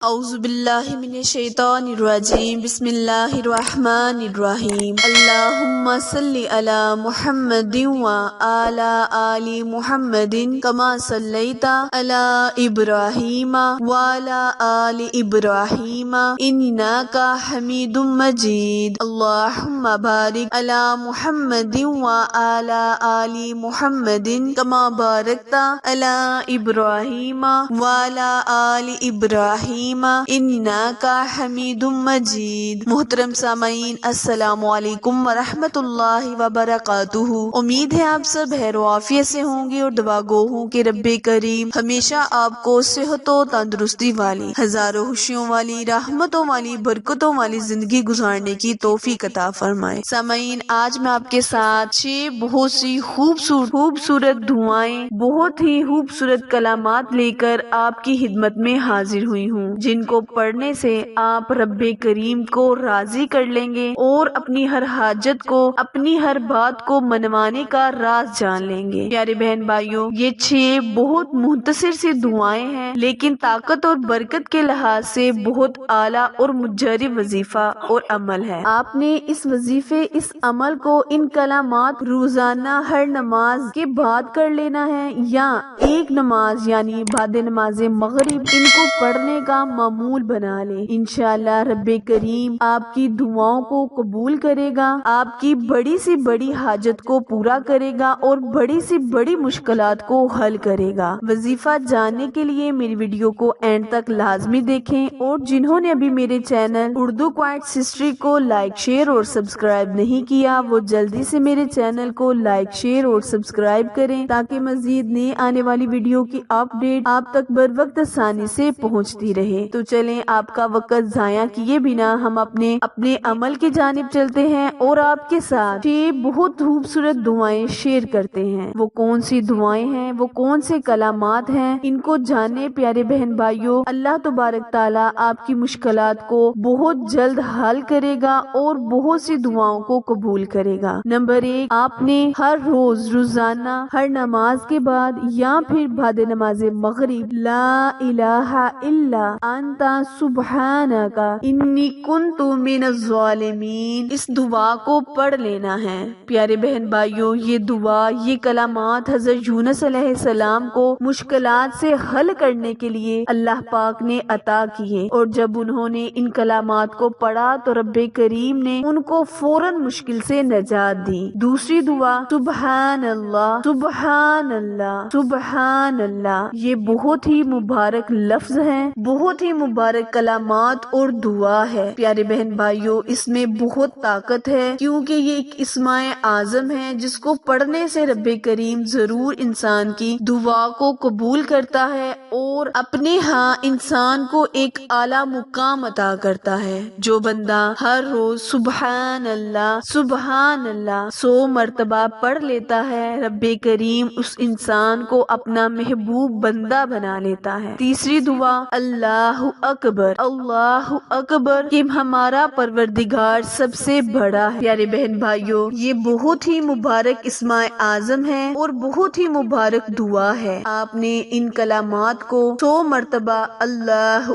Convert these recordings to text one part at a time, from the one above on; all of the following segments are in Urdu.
اعوذ باللہ من الشیطان الرجیم بسم اللہ الرحمن الرحیم اللہم صلی علی محمد وعلی آل محمد کما صلیت علی ابراہیم وعلی آل ابراہیم انک حمید مجید اللہم بارک علی محمد وعلی آل محمد کما بارکت علی ابراہیم وعلی آل ابراہیم انکا حمید مجید۔ محترم سامعین، السلام علیکم ورحمۃ اللہ وبرکاتہ۔ امید ہے آپ سب خیر و عافیت سے ہوں گے اور دعا گو ہوں کہ رب کریم ہمیشہ آپ کو صحت و تندرستی والی، ہزاروں خوشیوں والی، رحمتوں والی، برکتوں والی زندگی گزارنے کی توفیق عطا فرمائے۔ سامعین، آج میں آپ کے ساتھ 6 بہت سی خوبصورت دعائیں، بہت ہی خوبصورت کلمات لے کر آپ کی خدمت میں حاضر ہوئی ہوں، جن کو پڑھنے سے آپ رب کریم کو راضی کر لیں گے اور اپنی ہر حاجت کو، اپنی ہر بات کو منوانے کا راز جان لیں گے۔ پیارے بہن بھائیوں، یہ 6 بہت مختصر سی دعائیں ہیں، لیکن طاقت اور برکت کے لحاظ سے بہت اعلیٰ اور مجرب وظیفہ اور عمل ہے۔ آپ نے اس وظیفے، اس عمل کو، ان کلمات روزانہ ہر نماز کے بعد کر لینا ہے، یا ایک نماز یعنی بعد نماز مغرب ان کو پڑھنے کا معمول بنا لیں۔ انشاءاللہ رب کریم آپ کی دعاؤں کو قبول کرے گا، آپ کی بڑی سی بڑی حاجت کو پورا کرے گا اور بڑی سی بڑی مشکلات کو حل کرے گا۔ وظیفہ جاننے کے لیے میری ویڈیو کو اینڈ تک لازمی دیکھیں، اور جنہوں نے ابھی میرے چینل اردو کوائٹس ہسٹری کو لائک، شیئر اور سبسکرائب نہیں کیا، وہ جلدی سے میرے چینل کو لائک، شیئر اور سبسکرائب کریں، تاکہ مزید نئے آنے والی ویڈیو کی اپڈیٹ آپ تک بر وقت آسانی سے پہنچتی رہے۔ تو چلیں آپ کا وقت ضائع کیے بنا ہم اپنے عمل کی جانب چلتے ہیں اور آپ کے ساتھ 6 بہت خوبصورت دعائیں شیئر کرتے ہیں۔ وہ کون سی دعائیں ہیں، وہ کون سے کلمات ہیں، ان کو جانے پیارے بہن بھائیوں۔ اللہ تبارک تعالیٰ آپ کی مشکلات کو بہت جلد حل کرے گا اور بہت سی دعاؤں کو قبول کرے گا۔ نمبر 1، آپ نے ہر روز، روزانہ، ہر نماز کے بعد یا پھر بعد نماز مغرب لا الہ الا انت سبحانک انی کنت من الظالمین، اس دعا کو پڑھ لینا ہے۔ پیارے بہن بھائیوں، یہ دعا، یہ کلمات حضرت یونس علیہ السلام کو مشکلات سے حل کرنے کے لیے اللہ پاک نے عطا کیے، اور جب انہوں نے ان کلمات کو پڑھا تو رب کریم نے ان کو فوراً مشکل سے نجات دی۔ دوسری دعا سبحان اللہ، سبحان اللہ، سبحان اللہ، یہ بہت ہی مبارک لفظ ہے، بہت ہی مبارک کلمات اور دعا ہے۔ پیارے بہن بھائیوں، اس میں بہت طاقت ہے، کیونکہ یہ ایک اسماء اعظم ہے جس کو پڑھنے سے رب کریم ضرور انسان کی دعا کو قبول کرتا ہے اور اپنے ہاں انسان کو ایک اعلیٰ مقام عطا کرتا ہے۔ جو بندہ ہر روز سبحان اللہ، سبحان اللہ 100 مرتبہ پڑھ لیتا ہے، رب کریم اس انسان کو اپنا محبوب بندہ بنا لیتا ہے۔ تیسری دعا اللہ اکبر، اللہ اکبر کہ ہمارا پروردگار سب سے بڑا ہے۔ پیارے بہن بھائیوں، یہ بہت ہی مبارک اسماء اعظم ہے اور بہت ہی مبارک دعا ہے۔ آپ نے ان کلمات کو 100 مرتبہ اللہ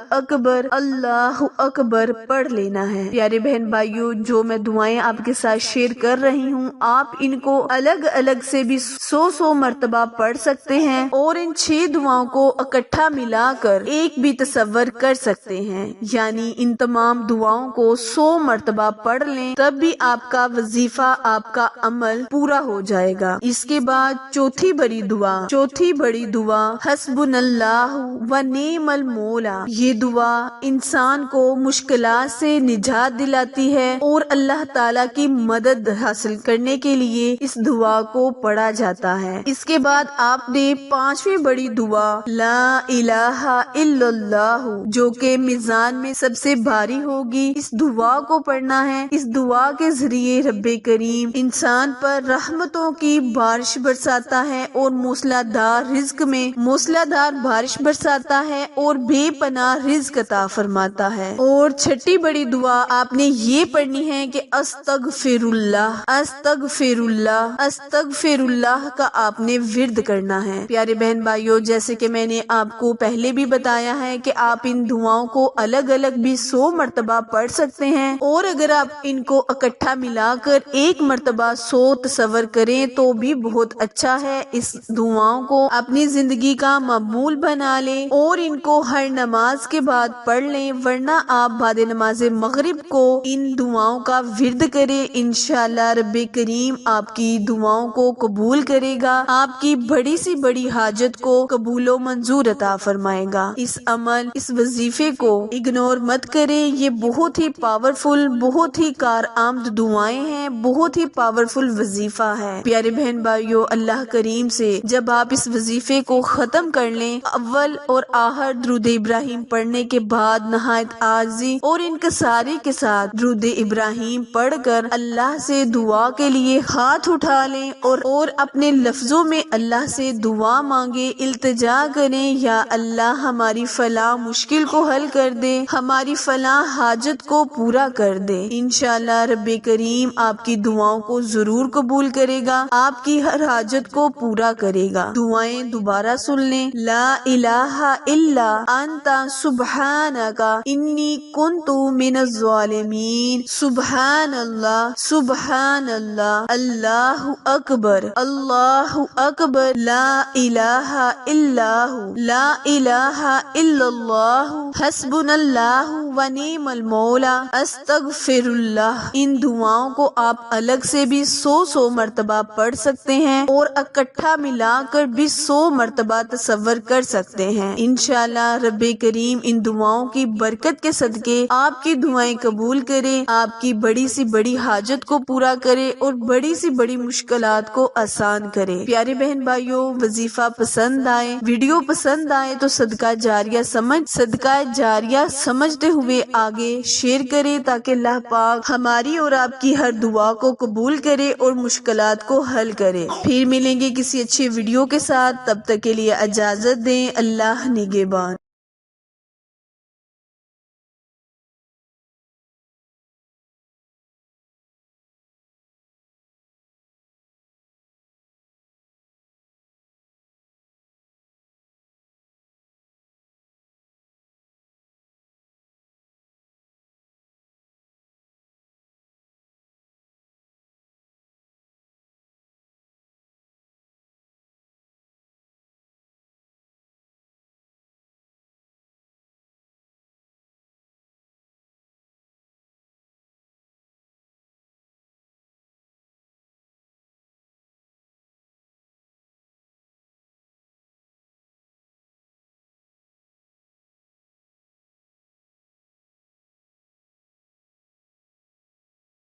اکبر پڑھ لینا ہے۔ پیارے بہن بھائیوں، جو میں دعائیں آپ کے ساتھ شیئر کر رہی ہوں، آپ ان کو الگ الگ سے بھی 100 مرتبہ پڑھ سکتے ہیں، اور ان 6 دعاؤں کو اکٹھا ملا کر ایک بھی تصور کر سکتے ہیں، یعنی ان تمام دعاؤں کو 100 مرتبہ پڑھ لیں، تب بھی آپ کا وظیفہ، آپ کا عمل پورا ہو جائے گا۔ اس کے بعد چوتھی بڑی دعا حسبنا اللہ و نعم المولا، یہ دعا انسان کو مشکلات سے نجات دلاتی ہے، اور اللہ تعالیٰ کی مدد حاصل کرنے کے لیے اس دعا کو پڑھا جاتا ہے۔ اس کے بعد آپ نے 5ویں بڑی دعا لا الہ الا اللہ، جو کہ میزان میں سب سے بھاری ہوگی، اس دعا کو پڑھنا ہے۔ اس دعا کے ذریعے رب کریم انسان پر رحمتوں کی بارش برساتا ہے اور موسلا دھار رزق میں موسلا دھار بارش برساتا ہے اور بے پناہ رزق عطا فرماتا ہے۔ اور 6ٹھی بڑی دعا آپ نے یہ پڑھنی ہے کہ استغفر اللہ، استغفر اللہ، استغفر اللہ کا آپ نے ورد کرنا ہے۔ پیارے بہن بھائیوں، جیسے کہ میں نے آپ کو پہلے بھی بتایا ہے کہ آپ ان دعاؤں کو الگ الگ بھی 100 مرتبہ پڑھ سکتے ہیں، اور اگر آپ ان کو اکٹھا ملا کر ایک مرتبہ 100 تصور کریں تو بھی بہت اچھا ہے۔ اس دعاؤں کو اپنی زندگی کا معمول بنا لیں اور ان کو ہر نماز کے بعد پڑھ لیں، ورنہ آپ بعد نماز مغرب کو ان دعاؤں کا ورد کریں۔ انشاءاللہ رب کریم آپ کی دعاؤں کو قبول کرے گا، آپ کی بڑی سی بڑی حاجت کو قبول و منظور عطا فرمائے گا۔ اس عمل، اس وظیفے کو اگنور مت کریں، یہ بہت ہی پاورفل، بہت ہی کارآمد دعائیں ہیں، بہت ہی پاورفل وظیفہ ہے۔ پیارے بہن بھائیو، اللہ کریم سے جب آپ اس وظیفے کو ختم کر لیں، اول اور آخر درود ابراہیم پڑھنے کے بعد نہایت عاجزی اور انکساری کے ساتھ درود ابراہیم پڑھ کر اللہ سے دعا کے لیے ہاتھ اٹھا لیں اور اپنے لفظوں میں اللہ سے دعا مانگے، التجا کریں، یا اللہ ہماری فلاں مشکل کو حل کر دے، ہماری فلاں حاجت کو پورا کر دے۔ انشاءاللہ رب کریم آپ کی دعاؤں کو ضرور قبول کرے گا، آپ کی ہر حاجت کو پورا کرے گا۔ دعائیں دوبارہ سن لیں۔ لا الہ الا انت سبحانک انی کنت من الظالمین، سبحان اللہ، سبحان اللہ، اللہ اکبر، اللہ اکبر، لا الہ الا ہو، لا الہ الا اللہ، حسبنا اللہ و نعم المولا، استغفر اللہ۔ ان دعاؤں کو آپ الگ سے بھی 100 مرتبہ پڑھ سکتے ہیں اور اکٹھا ملا کر بھی 100 مرتبہ تصور کر سکتے ہیں۔ انشاءاللہ رب کریم ان دعاؤں کی برکت کے صدقے آپ کی دعائیں قبول کرے، آپ کی بڑی سی بڑی حاجت کو پورا کرے اور بڑی سی بڑی مشکلات کو آسان کرے۔ پیارے بہن بھائیوں، وظیفہ پسند آئے، ویڈیو پسند آئے تو صدقہ جاریہ سمجھتے ہوئے آگے شیئر کرے، تاکہ اللہ پاک ہماری اور آپ کی ہر دعا کو قبول کرے اور مشکلات کو حل کرے۔ پھر ملیں گے کسی اچھے ویڈیو کے ساتھ، تب تک کے لیے اجازت دیں، اللہ نگہبان۔